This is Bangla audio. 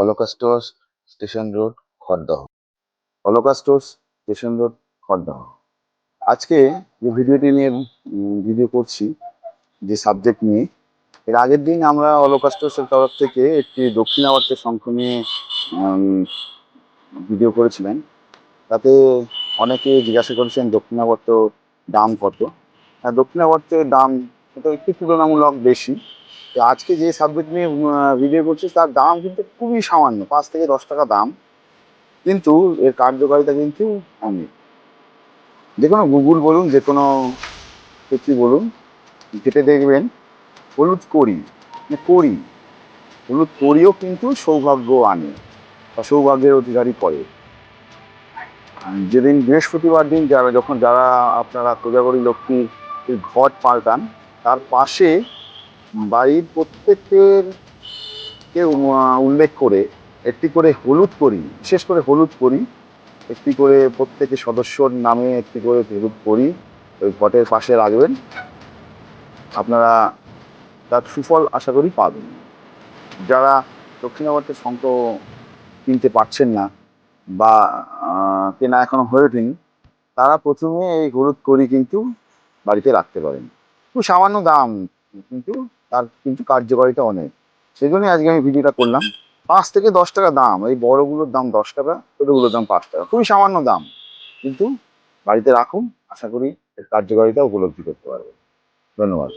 Alka stores, station road, Khardah. Alaka stores, station road, Khardah. আজকে যে ভিডিওটি নিয়ে ভিডিও করছি, যে সাবজেক্ট নিয়ে, এর আগের দিন আমরা অলকা স্টোর্সের তরফ থেকে একটি দক্ষিণাবর্তের শঙ্খ নিয়ে ভিডিও করেছিলেন। তাতে অনেকে জিজ্ঞাসা করেছেন দক্ষিণাবর্ত দাম কত। হ্যাঁ, দক্ষিণাবর্তের দাম এটা একটু তুলনামূলক বেশি। তো আজকে যে সাবজেক্ট নিয়ে ভিডিও করছি তার দাম কিন্তু খুবই সামান্য, 5 থেকে 10 টাকা দাম, কিন্তু এর কার্যকারিতা কিন্তু অনেক। যে কোনো গুগল বলুন, যে কোনো কিছু বলুন, যেটা দেখবেন হলুদ কড়ি, মানে কড়ি, হলুদ কড়িও কিন্তু সৌভাগ্য আনে বা সৌভাগ্যের অধিকারী করে। যেদিন বৃহস্পতিবার দিন যারা আপনারা কোজাগরী লক্ষ্মীর ঘট পাল্টান, তার পাশে বাড়ির প্রত্যেকের কে উল্লেখ করে একটি করে হলুদ করি, বিশেষ করে হলুদ করি, একটি করে প্রত্যেকের সদস্যর নামে একটি করে হলুদ করি ওই ঘটের পাশে রাখবেন। আপনারা তার সুফল আশা করি পাবেন। যারা দক্ষিণাবর্তের শঙ্খ কিনতে পারছেন না বা কেনা এখনো হয়ে ওঠেনি, তারা প্রথমে এই হলুদ কড়ি কিন্তু বাড়িতে রাখতে পারেন। খুব সামান্য দাম, কিন্তু তার কিন্তু কার্যকারিতা অনেক। সেই জন্যই আজকে আমি ভিডিওটা করলাম। 5 থেকে 10 টাকা দাম, এই বড়গুলোর দাম 10 টাকা, ছোটোগুলোর দাম 5 টাকা, খুবই সামান্য দাম, কিন্তু বাড়িতে রাখুন, আশা করি এর কার্যকারিতা উপলব্ধি করতে পারবেন। ধন্যবাদ।